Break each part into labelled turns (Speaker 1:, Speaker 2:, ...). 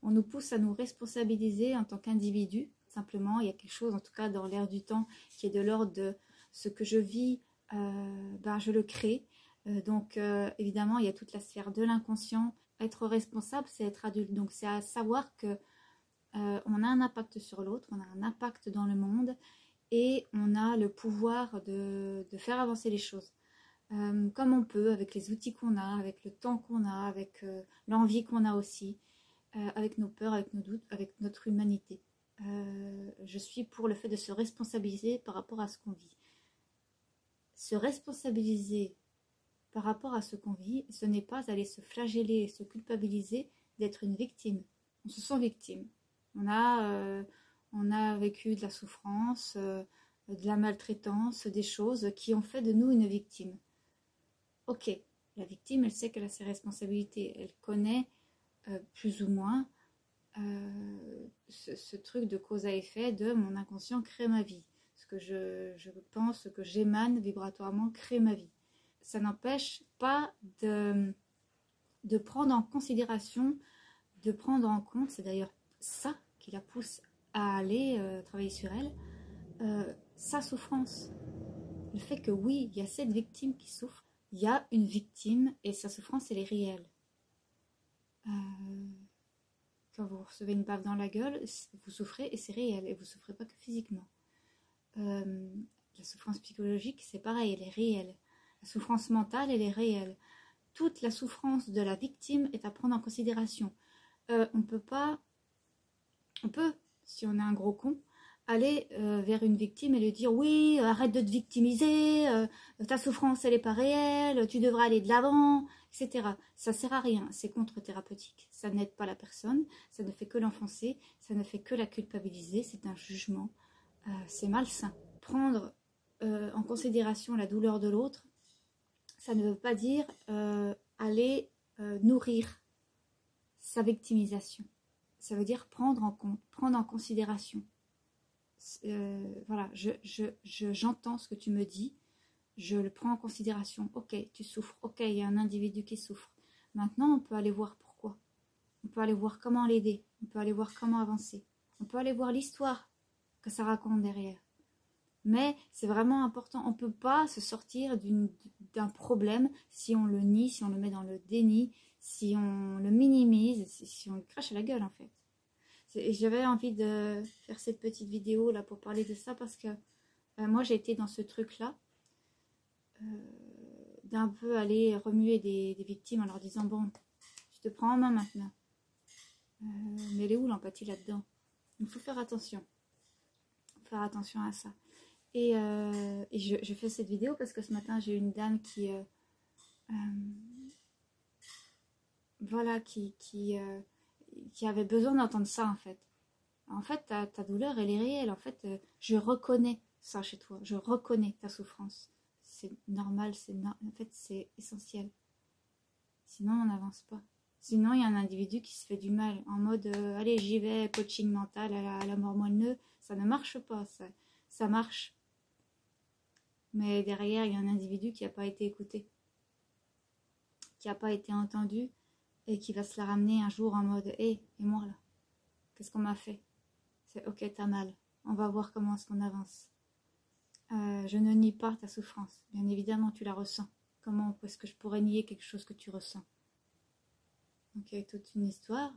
Speaker 1: on nous pousse à nous responsabiliser en tant qu'individu. Simplement, il y a quelque chose, en tout cas dans l'air du temps, qui est de l'ordre de ce que je vis, je le crée. Donc évidemment, il y a toute la sphère de l'inconscient. Être responsable, c'est être adulte. Donc c'est à savoir que on a un impact sur l'autre, on a un impact dans le monde et on a le pouvoir de faire avancer les choses. Comme on peut, avec les outils qu'on a, avec le temps qu'on a, avec l'envie qu'on a aussi, avec nos peurs, avec nos doutes, avec notre humanité. Je suis pour le fait de se responsabiliser par rapport à ce qu'on vit. Se responsabiliser par rapport à ce qu'on vit, ce n'est pas aller se flageller et se culpabiliser d'être une victime. On se sent victime. On a vécu de la souffrance, de la maltraitance, des choses qui ont fait de nous une victime. Ok, la victime, elle sait qu'elle a ses responsabilités. Elle connaît plus ou moins ce truc de cause à effet de mon inconscient crée ma vie. Ce que je pense, ce que j'émane vibratoirement crée ma vie. Ça n'empêche pas de prendre en considération, de prendre en compte, c'est d'ailleurs ça qui la pousse à aller travailler sur elle, sa souffrance. Le fait que oui, il y a cette victime qui souffre, il y a une victime et sa souffrance, elle est réelle. Quand vous recevez une baffe dans la gueule, vous souffrez et c'est réel, et vous ne souffrez pas que physiquement. La souffrance psychologique, c'est pareil, elle est réelle. La souffrance mentale, elle est réelle. Toute la souffrance de la victime est à prendre en considération. On peut, si on est un gros con, aller vers une victime et lui dire oui, arrête de te victimiser, ta souffrance elle n'est pas réelle, tu devras aller de l'avant, etc. Ça sert à rien, c'est contre-thérapeutique. Ça n'aide pas la personne, ça ne fait que l'enfoncer, ça ne fait que la culpabiliser, c'est un jugement, c'est malsain. Prendre en considération la douleur de l'autre, ça ne veut pas dire aller nourrir sa victimisation. Ça veut dire prendre en compte, prendre en considération. Voilà, j'entends ce que tu me dis, je le prends en considération. Ok, tu souffres, ok, il y a un individu qui souffre. Maintenant, on peut aller voir pourquoi. On peut aller voir comment l'aider, on peut aller voir comment avancer. On peut aller voir l'histoire que ça raconte derrière. Mais c'est vraiment important, on ne peut pas se sortir d'un problème si on le nie, si on le met dans le déni, si on le minimise, si on le crache à la gueule en fait. Et j'avais envie de faire cette petite vidéo là pour parler de ça parce que moi j'ai été dans ce truc là d'un peu aller remuer des victimes en leur disant bon, je te prends en main maintenant, mais elle est où l'empathie là-dedans? Il faut faire attention à ça. Et je fais cette vidéo parce que ce matin j'ai eu une dame qui voilà, qui avait besoin d'entendre ça en fait. En fait, ta douleur, elle est réelle. En fait, je reconnais ça chez toi. Je reconnais ta souffrance. C'est normal, en fait, c'est essentiel. Sinon, on n'avance pas. Sinon, il y a un individu qui se fait du mal en mode allez, j'y vais, coaching mental à la mort moelleux. Ça ne marche pas, ça marche. Mais derrière, il y a un individu qui n'a pas été écouté, qui n'a pas été entendu et qui va se la ramener un jour en mode hé, et moi là, qu'est-ce qu'on m'a fait? C'est ok, t'as mal, on va voir comment est-ce qu'on avance. Je ne nie pas ta souffrance, bien évidemment tu la ressens. Comment est-ce que je pourrais nier quelque chose que tu ressens? Donc il y a toute une histoire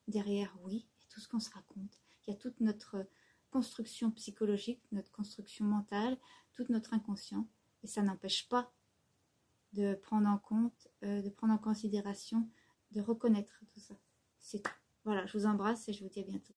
Speaker 1: derrière, oui, il y a tout ce qu'on se raconte, il y a toute notre construction psychologique, notre construction mentale, tout notre inconscient, et ça n'empêche pas de prendre en compte, de prendre en considération, de reconnaître tout ça. C'est tout. Voilà, je vous embrasse et je vous dis à bientôt.